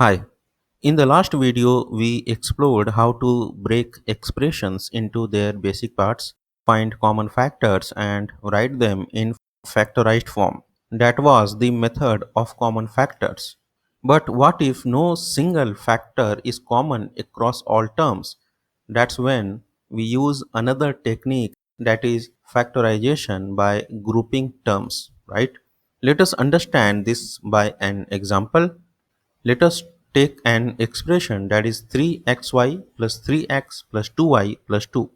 Hi. In the last video, we explored how to break expressions into their basic parts, find common factors, and write them in factorized form. That was the method of common factors. But what if no single factor is common across all terms? That's when we use another technique, that is factorization by grouping terms, right? Let us understand this by an example. Let us take an expression that is 3xy plus 3x plus 2y plus 2.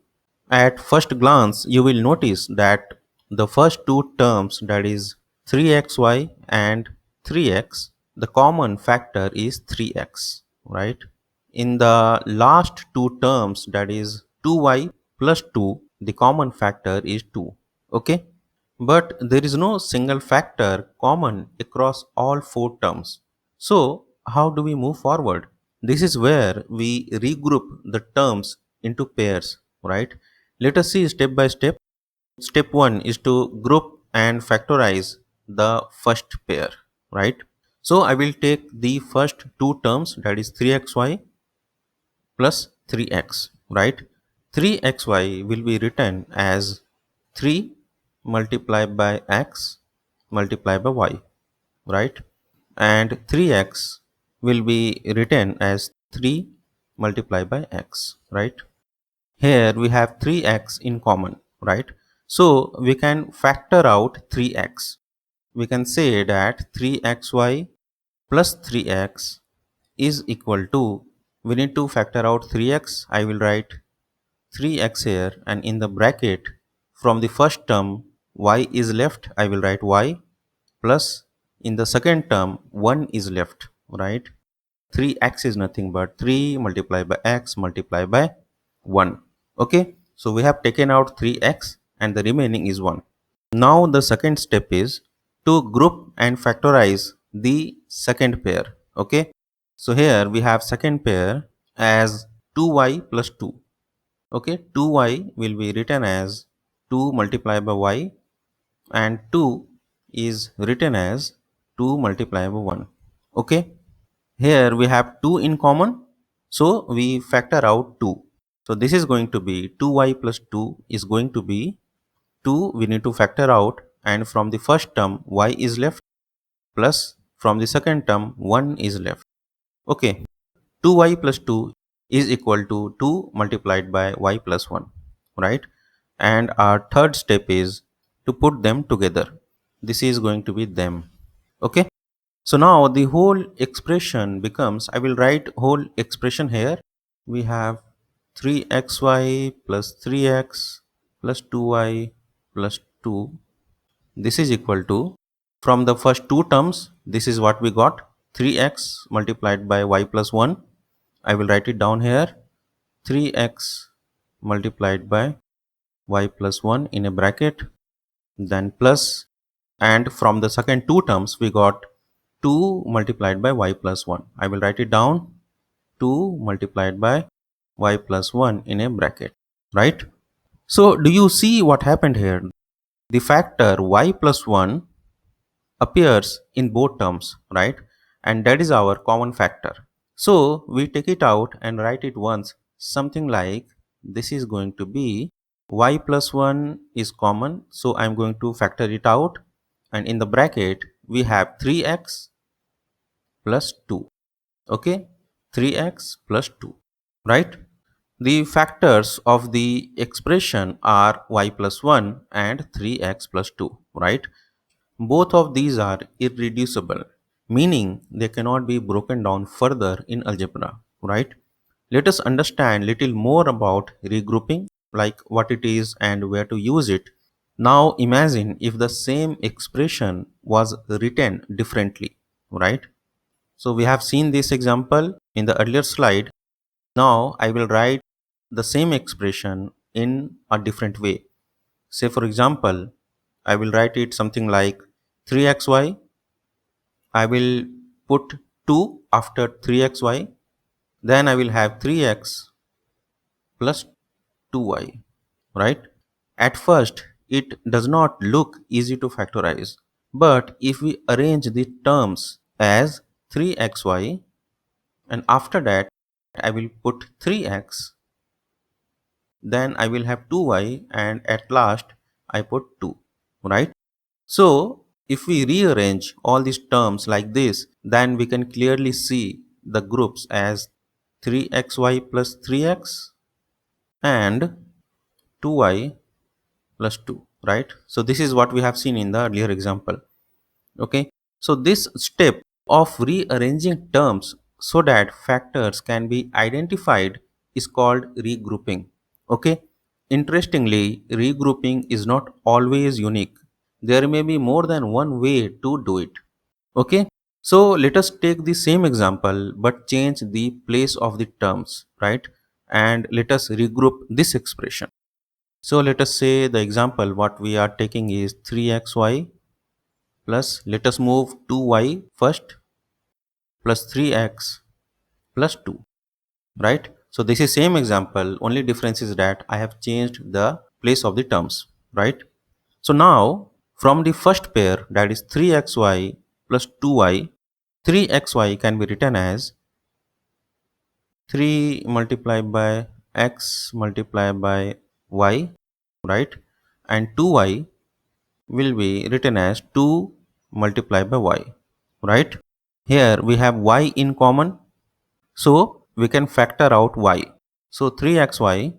At first glance, you will notice that the first two terms, that is 3xy and 3x, the common factor is 3x, right? In the last two terms, that is 2y plus 2, the common factor is 2. Okay? But there is no single factor common across all four terms. So, how do we move forward? This is where we regroup the terms into pairs, right? Let us see step by step. Step 1 is to group and factorize the first pair, right? So, I will take the first two terms, that is 3xy plus 3x, right? 3xy will be written as 3 multiplied by x multiplied by y, right? And 3x will be written as 3 multiplied by x, right? Here we have 3x in common, right? So we can factor out 3x. We can say that 3xy plus 3x is equal to, we need to factor out 3x. I will write 3x here, and in the bracket from the first term y is left, I will write y, plus in the second term 1 is left, right? 3x is nothing but 3 multiplied by x multiplied by 1. Okay, so we have taken out 3x and the remaining is 1. Now the second step is to group and factorize the second pair. Okay, so here we have second pair as 2y plus 2. Okay, 2y will be written as 2 multiplied by y, and 2 is written as 2 multiplied by 1. Okay, here we have 2 in common, so we factor out 2. So this is going to be 2y plus 2 is going to be 2, we need to factor out, and from the first term y is left, plus from the second term 1 is left. Okay, 2y plus 2 is equal to 2 multiplied by y plus 1, right? And our third step is to put them together. This is going to be them. Okay, so now the whole expression becomes, I will write whole expression here. We have 3xy plus 3x plus 2y plus 2. This is equal to, from the first two terms, this is what we got, 3x multiplied by y plus 1. I will write it down here, 3x multiplied by y plus 1 in a bracket, then plus, and from the second two terms we got 2 multiplied by y plus 1. I will write it down, 2 multiplied by y plus 1 in a bracket, right? So do you see what happened here? The factor y plus 1 appears in both terms, right? And that is our common factor. So we take it out and write it once, something like this is going to be y plus 1 is common, so I'm going to factor it out, and in the bracket we have 3x plus 2. Okay, 3x plus 2, right? The factors of the expression are y plus 1 and 3x plus 2, right? Both of these are irreducible, meaning they cannot be broken down further in algebra, right? Let us understand little more about regrouping, like what it is and where to use it. Now imagine if the same expression was written differently, right? So we have seen this example in the earlier slide. Now I will write the same expression in a different way. Say for example, I will write it something like 3xy. I will put 2 after 3xy. Then I will have 3x plus 2y, right? At first, it does not look easy to factorize. But if we arrange the terms as 3xy and after that I will put 3x, then I will have 2y, and at last I put 2, right? So if we rearrange all these terms like this, then we can clearly see the groups as 3xy plus 3x and 2y plus 2, right? So this is what we have seen in the earlier example. Okay, so this step of rearranging terms so that factors can be identified is called regrouping. Okay, interestingly, regrouping is not always unique. There may be more than one way to do it. Okay, so let us take the same example but change the place of the terms, right? And let us regroup this expression. So let us say the example what we are taking is 3xy plus, let us move 2y first, plus 3x plus 2, right? So this is same example, only difference is that I have changed the place of the terms, right? So now from the first pair, that is 3xy plus 2y, 3xy can be written as 3 multiplied by x multiplied by y, right? And 2y will be written as 2 multiplied by y, right? Here we have y in common, so we can factor out y. So 3xy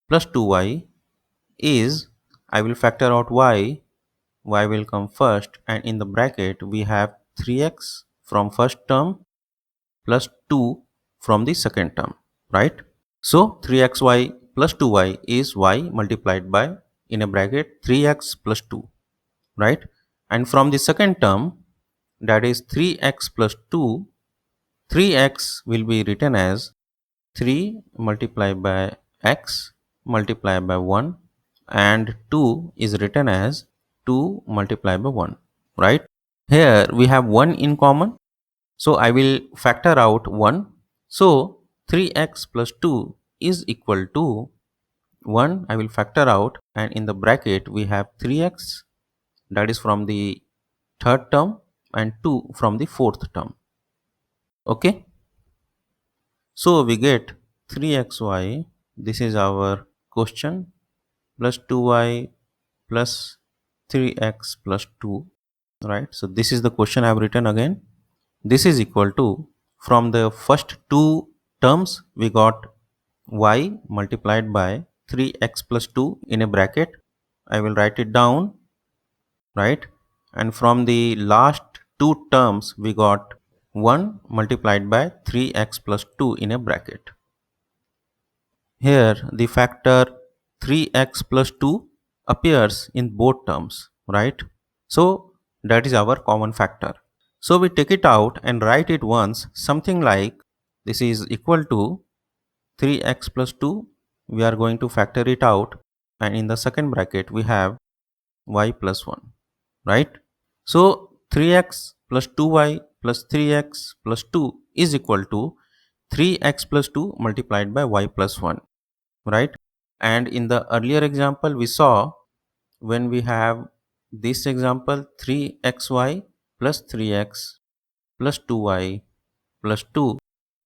plus 2y is, I will factor out y will come first, and in the bracket we have 3x from first term plus 2 from the second term, right? So 3xy plus 2y is y multiplied by, in a bracket, 3x plus 2, right? And from the second term, that is 3x plus 2, 3x will be written as 3 multiplied by x multiplied by 1, and 2 is written as 2 multiplied by 1, right? Here we have 1 in common, so I will factor out 1. So 3x plus 2 is equal to 1, I will factor out, and in the bracket we have 3x, that is from the third term, and 2 from the fourth term. Okay, so we get 3xy, this is our question, plus 2y plus 3x plus 2, right? So this is the question I have written again. This is equal to, from the first two terms we got y multiplied by 3x plus 2 in a bracket. I will write it down, right? And from the last two terms we got 1 multiplied by 3x plus 2 in a bracket. Here the factor 3x plus 2 appears in both terms, right? So that is our common factor. So we take it out and write it once, something like this is equal to 3x plus 2. We are going to factor it out, and in the second bracket we have y plus 1, right? So 3x plus 2y plus 3x plus 2 is equal to 3x plus 2 multiplied by y plus 1, right? And in the earlier example we saw, when we have this example 3xy plus 3x plus 2y plus 2,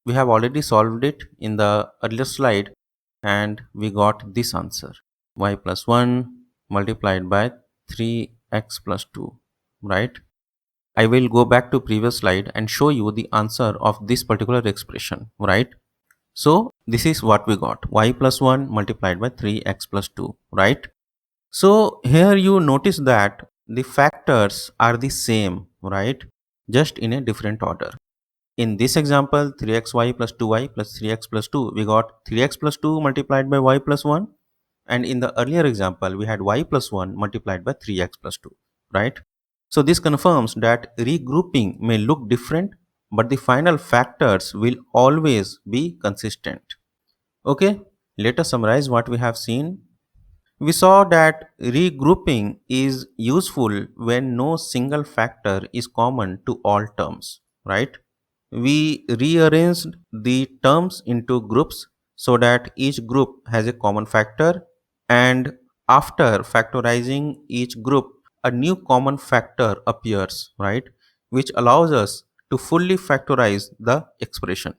we have already solved it in the earlier slide, and we got this answer, y plus 1 multiplied by 3x plus 2, right? I will go back to previous slide and show you the answer of this particular expression, right? So this is what we got, y plus 1 multiplied by 3x plus 2, right? So here you notice that the factors are the same, right? Just in a different order. In this example, 3xy plus 2y plus 3x plus 2, we got 3x plus 2 multiplied by y plus 1. And in the earlier example, we had y plus 1 multiplied by 3x plus 2, right? So this confirms that regrouping may look different, but the final factors will always be consistent. Okay, let us summarize what we have seen. We saw that regrouping is useful when no single factor is common to all terms, right? We rearranged the terms into groups so that each group has a common factor, and after factorizing each group, a new common factor appears, right? Which allows us to fully factorize the expression.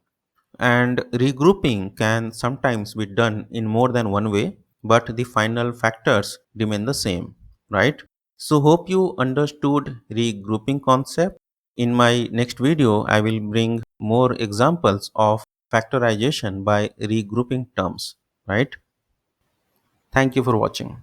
And regrouping can sometimes be done in more than one way, but the final factors remain the same, right? So hope you understood regrouping concept. In my next video, I will bring more examples of factorization by regrouping terms, right? Thank you for watching.